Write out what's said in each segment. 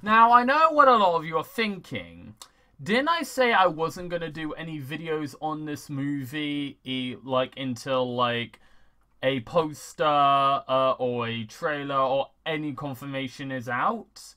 Now, I know what a lot of you are thinking. Didn't I say I wasn't going to do any videos on this movie, until, a poster, or a trailer, or any confirmation is out?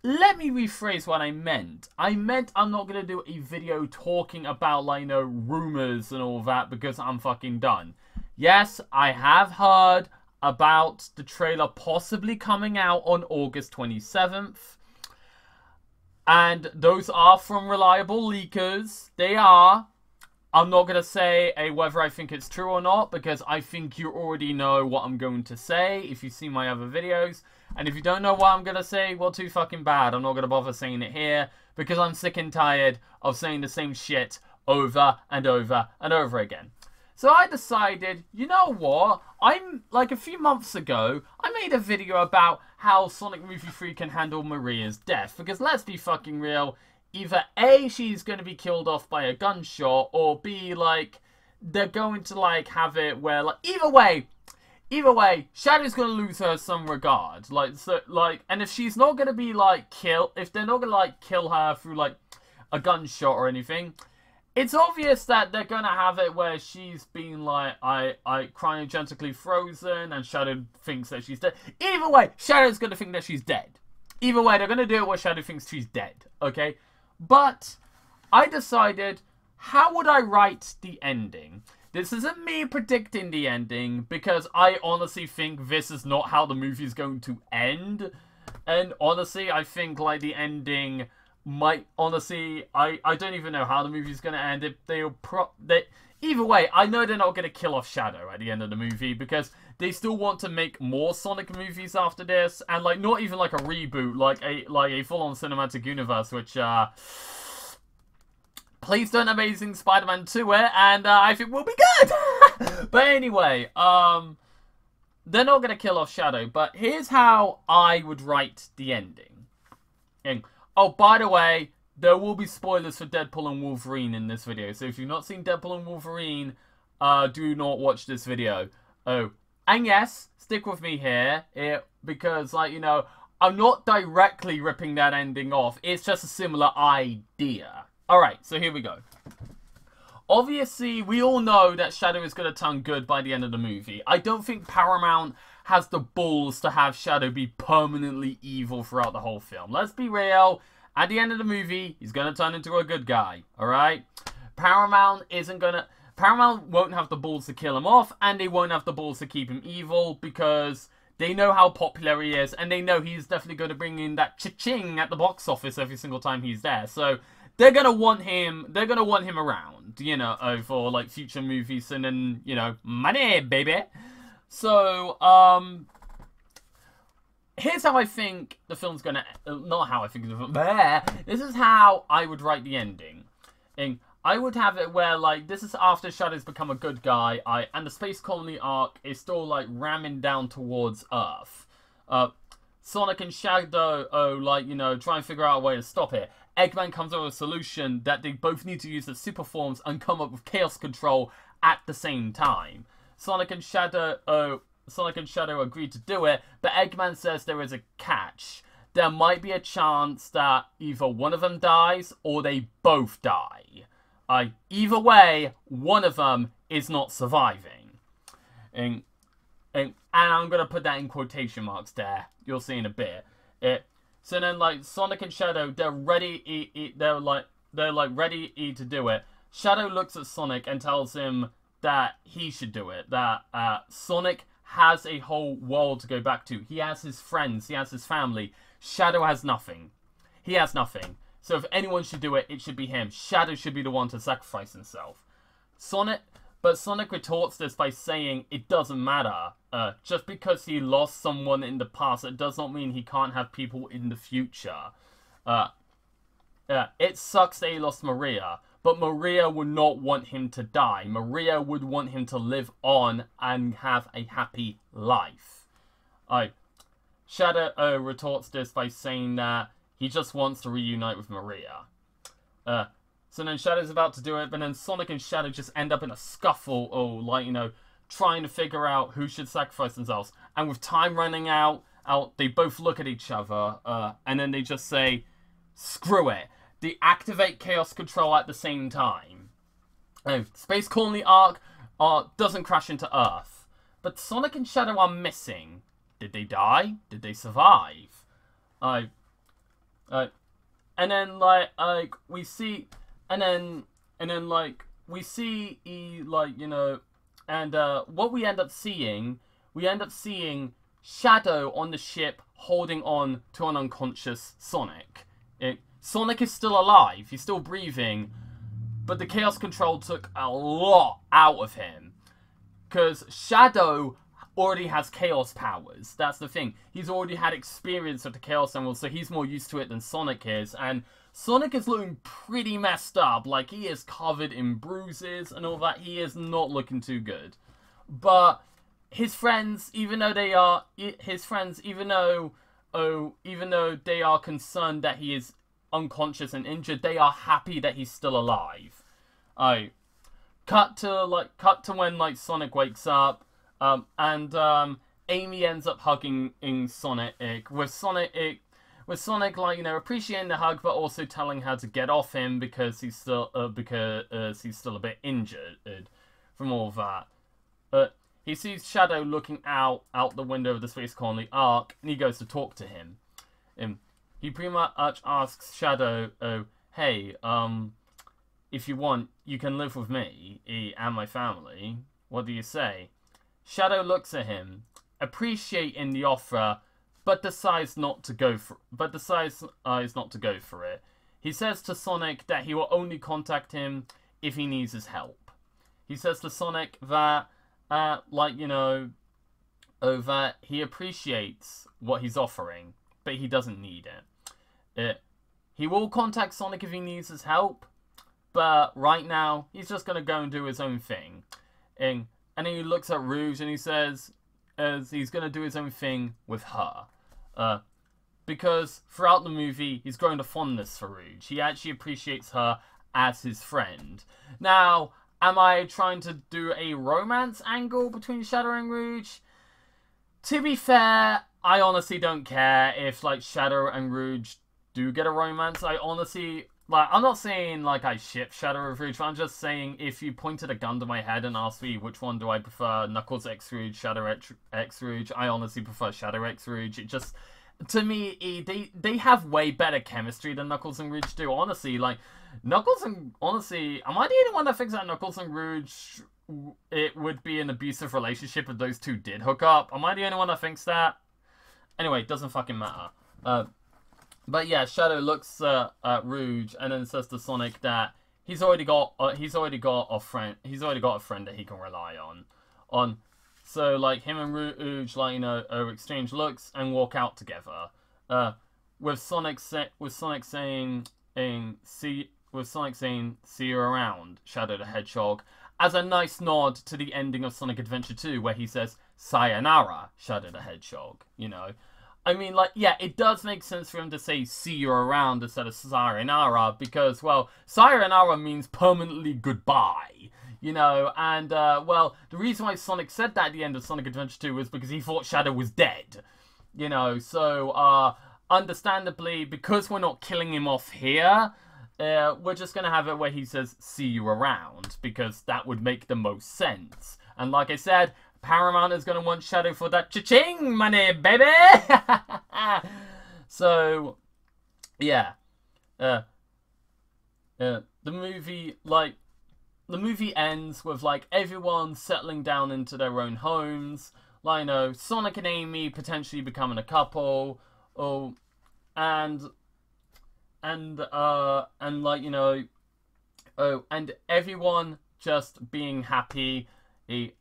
Let me rephrase what I meant. I meant I'm not going to do a video talking about, rumors and all that because I'm fucking done. Yes, I have heard about the trailer possibly coming out on August 27th. And those are from reliable leakers. They are. I'm not going to say whether I think it's true or not, because I think you already know what I'm going to say if you see my other videos. And if you don't know what I'm going to say, well, too fucking bad. I'm not going to bother saying it here, because I'm sick and tired of saying the same shit over and over and over again. So I decided, you know what? A few months ago, I made a video about how Sonic Movie 3 can handle Maria's death. Because let's be fucking real, either A, she's going to be killed off by a gunshot, or B, they're going to, have it where, either way, Shadow's going to lose her some regard. And if she's not going to be, killed, if they're not going to, kill her through, a gunshot or anything, it's obvious that they're going to have it where she's been, cryogenically frozen, and Shadow thinks that she's dead. Either way, Shadow's going to think that she's dead. Either way, they're going to do it where Shadow thinks she's dead, okay? But I decided, how would I write the ending? This isn't me predicting the ending, because I honestly think this is not how the movie is going to end. And honestly, I think, the ending might, honestly, I don't even know how the movie's going to end. Either way, I know they're not going to kill off Shadow at the end of the movie, because they still want to make more Sonic movies after this, and not even a reboot, a full-on cinematic universe, which please don't Amazing Spider-Man 2 it, and I think we'll be good. But anyway, they're not going to kill off Shadow, but here's how I would write the ending. Oh, by the way, there will be spoilers for Deadpool and Wolverine in this video. So if you've not seen Deadpool and Wolverine, do not watch this video. Oh, and yes, stick with me here, because, I'm not directly ripping that ending off. It's just a similar idea. Alright, so here we go. Obviously, we all know that Shadow is going to turn good by the end of the movie. I don't think Paramount has the balls to have Shadow be permanently evil throughout the whole film. Let's be real. At the end of the movie, he's going to turn into a good guy. Alright? Paramount won't have the balls to kill him off, and they won't have the balls to keep him evil, because they know how popular he is, and they know he's definitely going to bring in that cha-ching at the box office every single time he's there. So they're going to want him around, for future movies, and then, money, baby. So, here's how I think the film's gonna... Not how I think the film... This is how I would write the ending. And I would have it where, this is after Shadow's become a good guy, and the Space Colony arc is still, ramming down towards Earth. Sonic and Shadow, try and figure out a way to stop it. Eggman comes up with a solution that they both need to use the super forms and come up with Chaos Control at the same time. Sonic and Shadow agreed to do it, but Eggman says there is a catch. There might be a chance that either one of them dies or they both die. Either way, one of them is not surviving. And I'm going to put that in quotation marks there. You'll see in a bit. So then, Sonic and Shadow, they're ready to do it. Shadow looks at Sonic and tells him that he should do it. That Sonic has a whole world to go back to. He has his friends. He has his family. Shadow has nothing. He has nothing. So if anyone should do it, it should be him. Shadow should be the one to sacrifice himself. Sonic retorts this by saying it doesn't matter. Just because he lost someone in the past, it does not mean he can't have people in the future. It sucks that he lost Maria. But Maria would not want him to die. Maria would want him to live on and have a happy life. Shadow retorts this by saying that he just wants to reunite with Maria. So then Shadow's about to do it, but then Sonic and Shadow just end up in a scuffle, trying to figure out who should sacrifice themselves. And with time running out, They both look at each other, and then they just say, "Screw it." They activate Chaos Control at the same time. Space Colony Arc doesn't crash into Earth, but Sonic and Shadow are missing. Did they die? Did they survive? And then we see, we see what we end up seeing, Shadow on the ship holding on to an unconscious Sonic. Sonic is still alive, he's still breathing, but the Chaos Control took a lot out of him. Because Shadow already has Chaos powers, that's the thing. He's already had experience with the Chaos Emerald, so he's more used to it than Sonic is. And Sonic is looking pretty messed up, like he is covered in bruises and all that. He is not looking too good. But his friends, even though they are concerned that he is unconscious and injured, they are happy that he's still alive. Cut to when Sonic wakes up, and Amy ends up hugging Sonic, with Sonic appreciating the hug, but also telling her to get off him because he's still a bit injured from all that. He sees Shadow looking out the window of the Space Colony Arc, and he goes to talk to him. He pretty much asks Shadow, "Oh, hey, if you want, you can live with me and my family. What do you say?" Shadow looks at him, appreciating the offer, but decides not to go for it. He says to Sonic that he will only contact him if he needs his help. He says to Sonic that, that he appreciates what he's offering, but he doesn't need it. He will contact Sonic if he needs his help, but right now, he's just going to go and do his own thing. And then he looks at Rouge and he says, as he's going to do his own thing with her. Because throughout the movie, he's grown a fondness for Rouge. He actually appreciates her as his friend. Now, am I trying to do a romance angle between Shadow and Rouge? To be fair, I honestly don't care if, Shadow and Rouge do get a romance. I honestly, I'm not saying, I ship Shadow with Rouge, but I'm just saying, if you pointed a gun to my head and asked me which one do I prefer, Knuckles X Rouge, Shadow X Rouge, I honestly prefer Shadow X Rouge. It just, to me, they have way better chemistry than Knuckles and Rouge do, honestly. Knuckles and, honestly, am I the only one that thinks that Knuckles and Rouge, it would be an abusive relationship if those two did hook up? Am I the only one that thinks that? Anyway, it doesn't fucking matter. But yeah, Shadow looks at Rouge and then says to Sonic that he's already got a friend that he can rely on. So him and Rouge exchange looks and walk out together. With Sonic saying see you around, Shadow the Hedgehog, as a nice nod to the ending of Sonic Adventure 2 where he says sayonara, Shadow the Hedgehog, I mean, yeah, it does make sense for him to say see you around instead of sayonara because, well, sayonara means permanently goodbye, and, well, the reason why Sonic said that at the end of Sonic Adventure 2 was because he thought Shadow was dead, so, understandably, because we're not killing him off here, we're just gonna have it where he says see you around, because that would make the most sense, and like I said, Paramount is going to want Shadow for that cha-ching money, baby! So, yeah. The movie ends with, everyone settling down into their own homes. Sonic and Amy potentially becoming a couple. And everyone just being happy.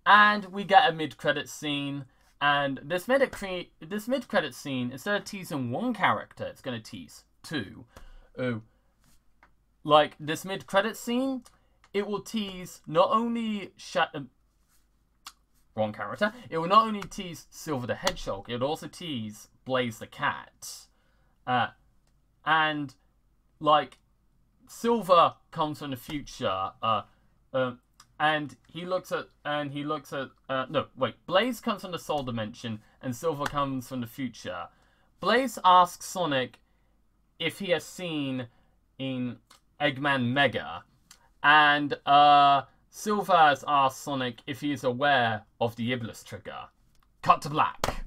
And we get a mid-credit scene, and this mid-credit scene, instead of teasing one character, it's going to tease two. This mid-credit scene, it will tease not only wrong character, it will not only tease Silver the Hedgehog, it will also tease Blaze the Cat. And, Silver comes from the future, Blaze comes from the Soul Dimension, and Silver comes from the future. Blaze asks Sonic if he has seen in Eggman Mega, and Silver has asked Sonic if he is aware of the Iblis trigger. Cut to black.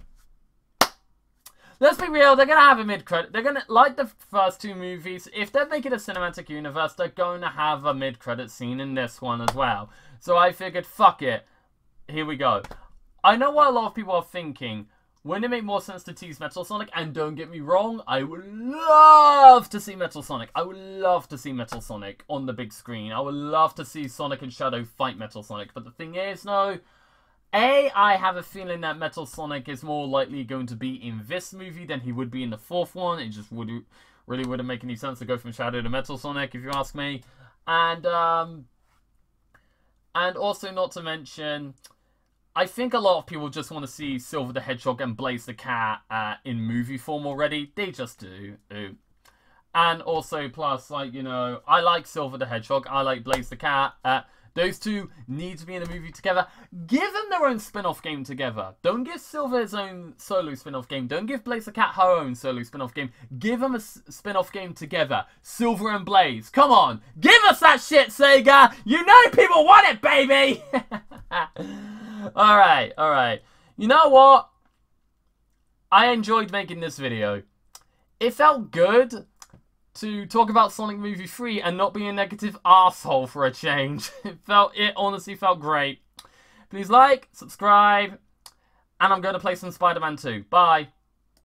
Let's be real, they're going to have a mid-credit. They're going to, like the first two movies, if they're making a cinematic universe, they're going to have a mid-credit scene in this one as well. So I figured, fuck it. Here we go. I know what a lot of people are thinking. Wouldn't it make more sense to tease Metal Sonic? And don't get me wrong, I would love to see Metal Sonic. I would love to see Metal Sonic on the big screen. I would love to see Sonic and Shadow fight Metal Sonic. But the thing is, no. I have a feeling that Metal Sonic is more likely going to be in this movie than he would be in the fourth one. It just really wouldn't make any sense to go from Shadow to Metal Sonic, if you ask me. And also, not to mention, I think a lot of people just want to see Silver the Hedgehog and Blaze the Cat in movie form already. They just do. And also, plus, like, you know, I like Silver the Hedgehog. I like Blaze the Cat. Those two need to be in a movie together. Give them their own spin-off game together. Don't give Silver his own solo spin-off game. Don't give Blaze the Cat her own solo spin-off game. Give them a spin-off game together. Silver and Blaze. Come on. Give us that shit, Sega. You know people want it, baby. Alright, alright. You know what? I enjoyed making this video. It felt good to talk about Sonic Movie 3 and not be a negative arsehole for a change. It honestly felt great. Please like, subscribe, and I'm going to play some Spider-Man 2. Bye.